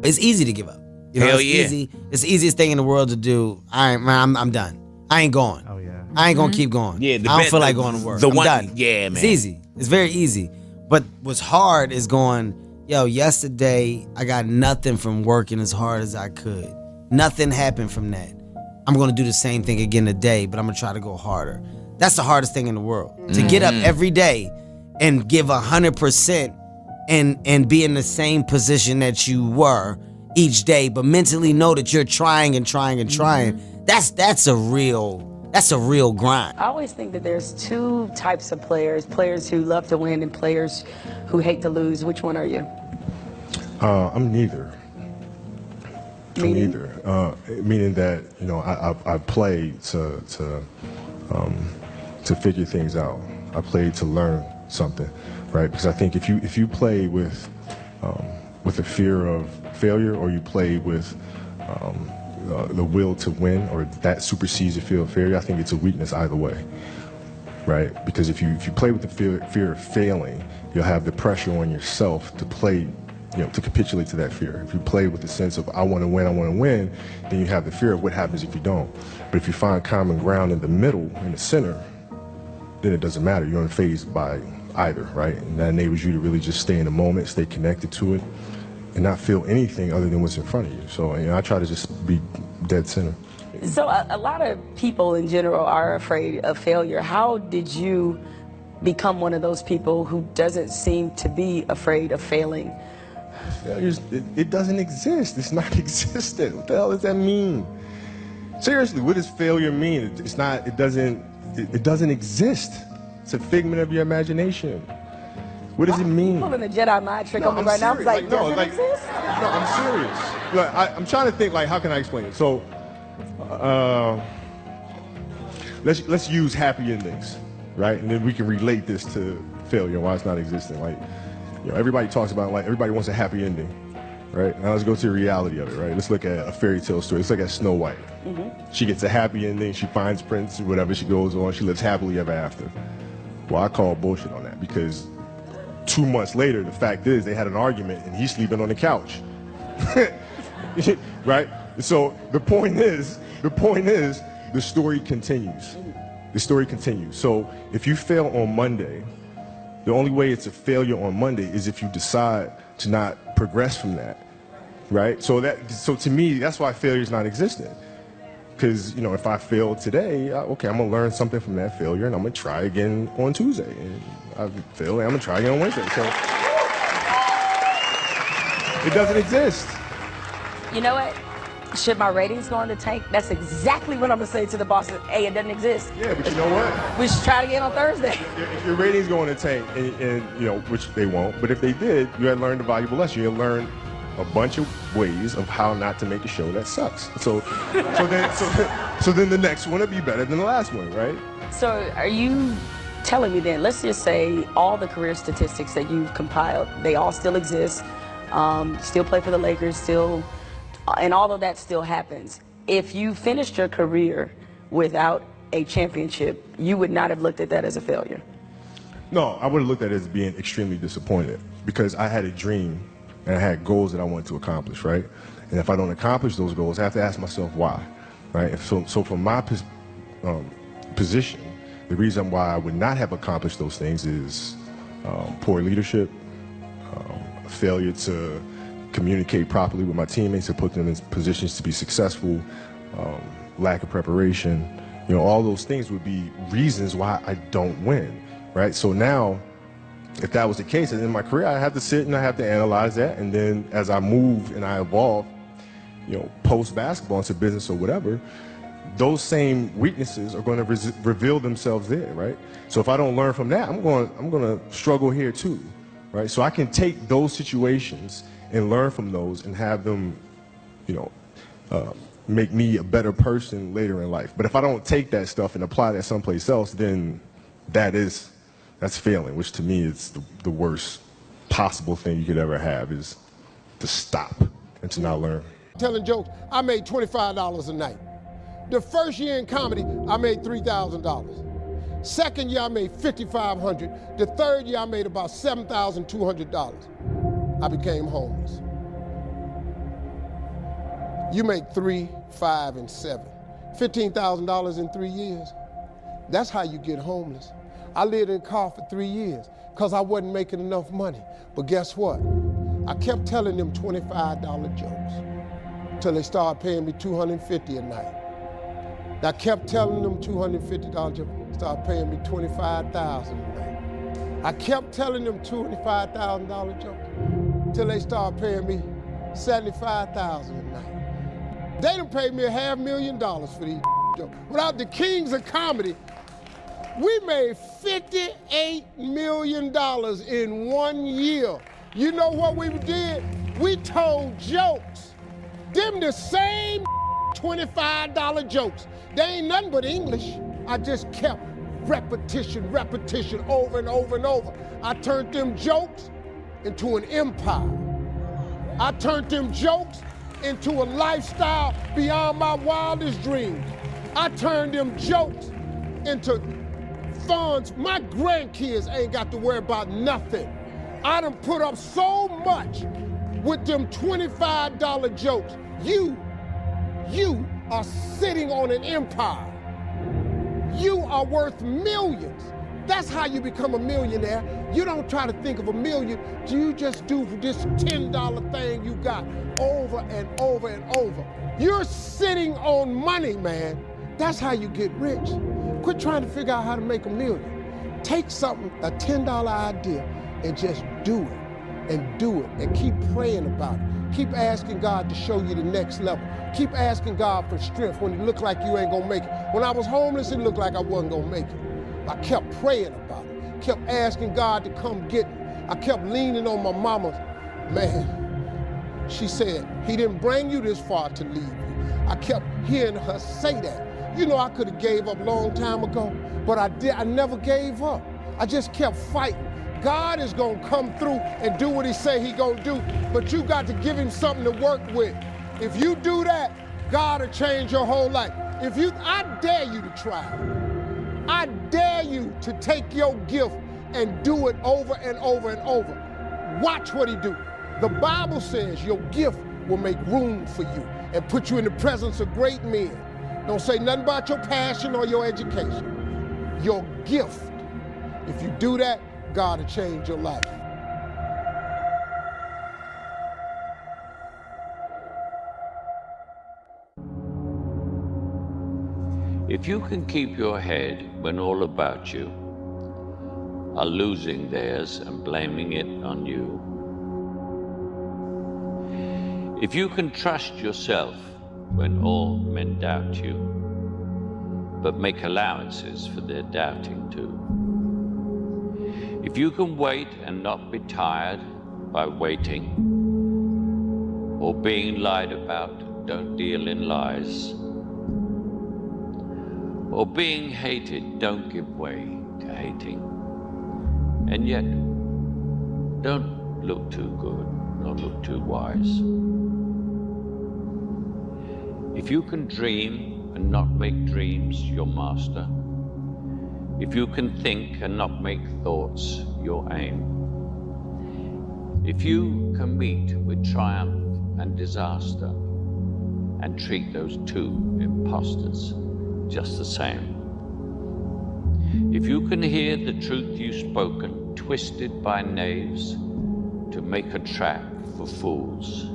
It's easy to give up. You know, Hell it's yeah. easy. It's the easiest thing in the world to do. I'm done. I ain't going. Oh yeah. I ain't gonna keep going. Yeah, I don't feel like going to work. I'm done. Yeah, man. It's easy. It's very easy. But what's hard is going, yo, yesterday I got nothing from working as hard as I could. Nothing happened from that. I'm gonna do the same thing again today, but I'm gonna try to go harder. That's the hardest thing in the world. To get up every day and give 100% and be in the same position that you were each day, but mentally know that you're trying and trying and trying. That's a real grind. I always think that there's two types of players who love to win and players who hate to lose. Which one are you? I'm neither. Meaning? Meaning that, you know, I play to figure things out. I play to learn something, right? Because I think if you play with a fear of failure, or you play with the will to win, or that supersedes the fear of failure, I think it's a weakness either way, right? Because if you play with the fear of failing, you'll have the pressure on yourself to play, you know, to capitulate to that fear. If you play with the sense of I want to win, then you have the fear of what happens if you don't. But if you find common ground in the middle, in the center, then it doesn't matter. You're unfazed by either, right? And that enables you to really just stay in the moment, stay connected to it, and not feel anything other than what's in front of you. So, you know, I try to just be dead center. So a lot of people in general are afraid of failure. How did you become one of those people who doesn't seem to be afraid of failing? It doesn't exist. It's not existent. What the hell does that mean? Seriously, what does failure mean? It's not. It doesn't exist. It's a figment of your imagination. What does it mean? You're pulling the Jedi mind trick on me right now. I was like, does it exist? No, I'm serious. Like, I'm trying to think, like, how can I explain it? So, let's use happy endings, right? And then we can relate this to failure and why it's not existent. Like, you know, everybody talks about, like, everybody wants a happy ending, right? Now let's go to the reality of it, right? Let's look at a fairy tale story. Let's look at Snow White. She gets a happy ending. She finds Prince, whatever. She goes on. She lives happily ever after. Well, I call bullshit on that, because 2 months later, the fact is they had an argument and he's sleeping on the couch. Right? So the point is, the story continues. The story continues. So if you fail on Monday, the only way it's a failure on Monday is if you decide to not progress from that. Right? So to me, that's why failure is not existent. Because, you know, if I fail today, okay, I'm going to learn something from that failure, and I'm going to try again on Tuesday. And I fail, and I'm going to try again on Wednesday. So it doesn't exist. You know what? Should my ratings go in the tank? That's exactly what I'm going to say to the boss. Hey, it doesn't exist. Yeah, but you know what? We should try it again on Thursday. If your ratings go in the tank, and you know, which they won't, but if they did, you had learned a valuable lesson. You had learned a bunch of ways of how not to make a show that sucks. So then the next one will be better than the last one, right? So are you telling me then, let's just say all the career statistics that you've compiled, they all still exist, still play for the Lakers, still, and all of that still happens. If you finished your career without a championship, you would not have looked at that as a failure? No, I would have looked at it as being extremely disappointed, because I had a dream and I had goals that I wanted to accomplish, right? And if I don't accomplish those goals, I have to ask myself why, right? So from my position, the reason why I would not have accomplished those things is poor leadership, failure to communicate properly with my teammates to put them in positions to be successful, lack of preparation. You know, all those things would be reasons why I don't win, right? So now, if that was the case, in my career, I have to sit and I have to analyze that. And then as I move and I evolve, you know, post-basketball into business or whatever, those same weaknesses are going to reveal themselves there, right? So if I don't learn from that, I'm going to struggle here too, right? So I can take those situations and learn from those and have them, you know, make me a better person later in life. But if I don't take that stuff and apply that someplace else, then that's failing, which to me is the worst possible thing you could ever have, is to stop and to not learn. Telling jokes, I made $25 a night. The first year in comedy, I made $3,000. Second year, I made $5,500. The third year, I made about $7,200. I became homeless. You make 3, 5, and 7. $15,000 in 3 years. That's how you get homeless. I lived in a car for 3 years because I wasn't making enough money. But guess what? I kept telling them $25 jokes till they started paying me $250 a night. I kept telling them $250 jokes, started paying me $25,000 a night. I kept telling them $25,000 jokes till they started paying me $75,000 a night. They done paid me $500,000 for these jokes. Without the kings of comedy, we made $58 million in 1 year. You know what we did? We told jokes. Them the same $25 jokes. They ain't nothing but English. I just kept repetition over and over and over. I turned them jokes into an empire. I turned them jokes into a lifestyle beyond my wildest dreams. I turned them jokes into funds. My grandkids ain't got to worry about nothing. I done put up so much with them $25 jokes. You are sitting on an empire. You are worth millions. That's how you become a millionaire. You don't try to think of a million. You just do this $10 thing you got over and over and over. You're sitting on money, man. That's how you get rich. Quit trying to figure out how to make a million. Take something, a $10 idea, and just do it, and keep praying about it. Keep asking God to show you the next level. Keep asking God for strength when it looked like you ain't gonna make it. When I was homeless, it looked like I wasn't gonna make it. I kept praying about it, kept asking God to come get me. I kept leaning on my mama. Man, she said, he didn't bring you this far to leave you. I kept hearing her say that. You know, I could have gave up a long time ago, but I never gave up. I just kept fighting. God is gonna come through and do what he say he gonna do, but you got to give him something to work with. If you do that, God will change your whole life. I dare you to try. I dare you to take your gift and do it over and over and over. Watch what he do. The Bible says your gift will make room for you and put you in the presence of great men. Don't say nothing about your passion or your education. Your gift. If you do that, God will change your life. If you can keep your head when all about you are losing theirs and blaming it on you, if you can trust yourself when all men doubt you, but make allowances for their doubting too, if you can wait and not be tired by waiting, or being lied about, don't deal in lies, or being hated, don't give way to hating, and yet don't look too good nor look too wise. If you can dream and not make dreams your master, if you can think and not make thoughts your aim, if you can meet with triumph and disaster and treat those two impostors just the same, if you can hear the truth you've spoken twisted by knaves to make a trap for fools,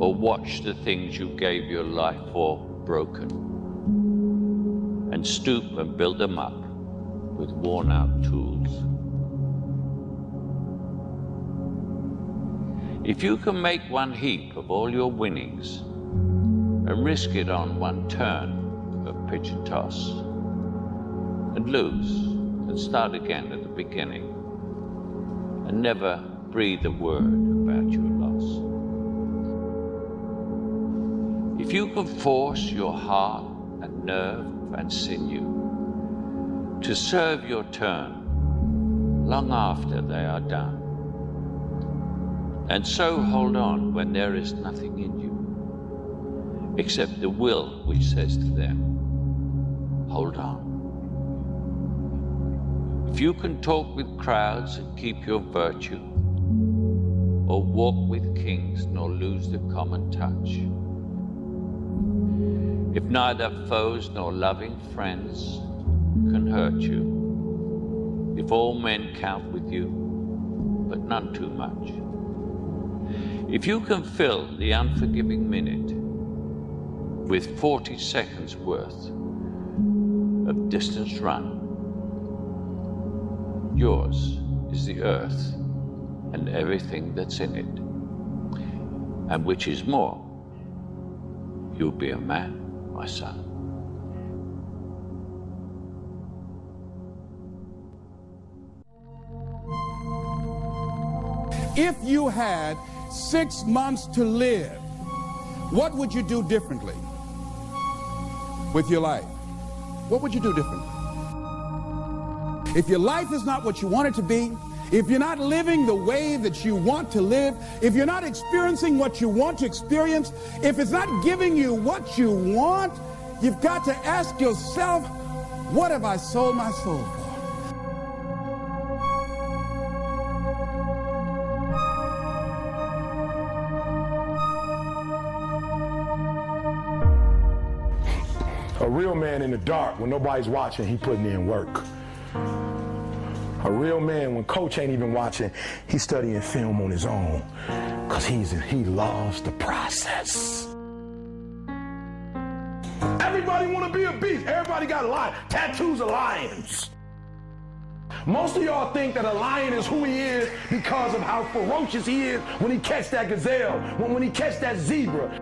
or watch the things you gave your life for broken, and stoop and build them up with worn-out tools. If you can make one heap of all your winnings and risk it on one turn of pitch and toss, and lose and start again at the beginning, and never breathe a word about your loss. If you can force your heart and nerve and sinew to serve your turn long after they are done, and so hold on when there is nothing in you except the will which says to them, hold on. If you can talk with crowds and keep your virtue, or walk with kings, nor lose the common touch. If neither foes nor loving friends can hurt you, if all men count with you, but none too much, if you can fill the unforgiving minute with 40 seconds worth of distance run, yours is the earth and everything that's in it, and which is more, you'll be a man, my son. If you had 6 months to live, what would you do differently with your life? What would you do differently? If your life is not what you want it to be, if you're not living the way that you want to live, if you're not experiencing what you want to experience, if it's not giving you what you want, you've got to ask yourself, what have I sold my soul for? A real man in the dark, when nobody's watching, he putting in work. A real man, when coach ain't even watching, he's studying film on his own, because he loves the process. Everybody want to be a beast. Everybody got a lion. Tattoos of lions. Most of y'all think that a lion is who he is because of how ferocious he is when he catch that gazelle, when he catch that zebra.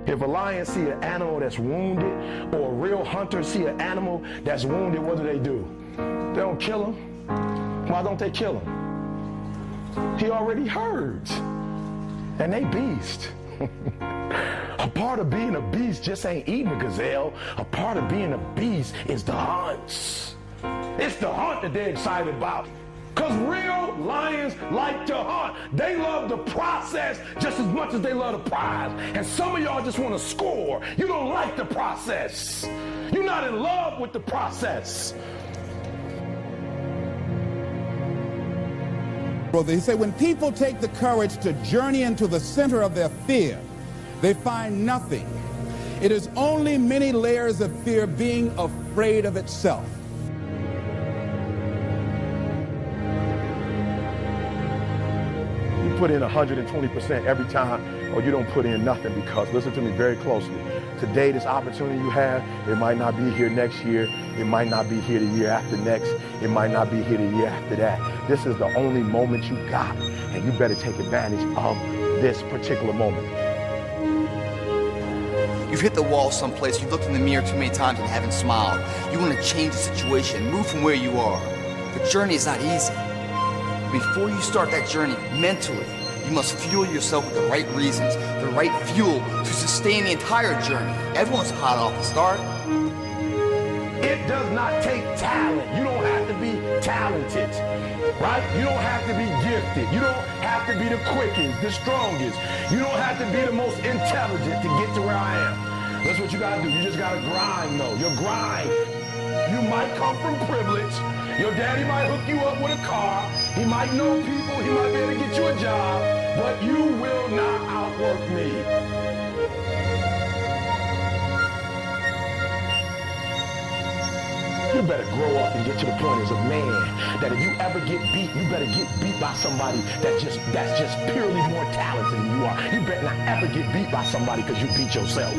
If a lion see an animal that's wounded, or a real hunter see an animal that's wounded, what do? They don't kill him. Why don't they kill him? He already hurt. And they beast. A part of being a beast just ain't eating a gazelle. A part of being a beast is the hunts. It's the hunt that they're excited about. Because real lions like to hunt. They love the process just as much as they love the prize. And some of y'all just want to score. You don't like the process. You're not in love with the process. They say when people take the courage to journey into the center of their fear, they find nothing. It is only many layers of fear being afraid of itself. You put in 120% every time, or you don't put in nothing, because listen to me very closely. Today, this opportunity you have, it might not be here next year. It might not be here the year after next. It might not be here the year after that. This is the only moment you got, and you better take advantage of this particular moment. You've hit the wall someplace, you've looked in the mirror too many times and haven't smiled. You want to change the situation, move from where you are. The journey is not easy. Before you start that journey mentally, you must fuel yourself with the right reasons, the right fuel to sustain the entire journey. Everyone's hot off the start. It does not take talent. You don't have to be talented, right? You don't have to be gifted. You don't have to be the quickest, the strongest. You don't have to be the most intelligent to get to where I am. That's what you gotta do. You just gotta grind, though. Your grind. You might come from privilege. Your daddy might hook you up with a car. He might know people. He might be able to get you a job. But you will not outwork me. You better grow up and get to the point as a man that if you ever get beat, you better get beat by somebody that's just purely more talented than you are. You better not ever get beat by somebody because you beat yourself.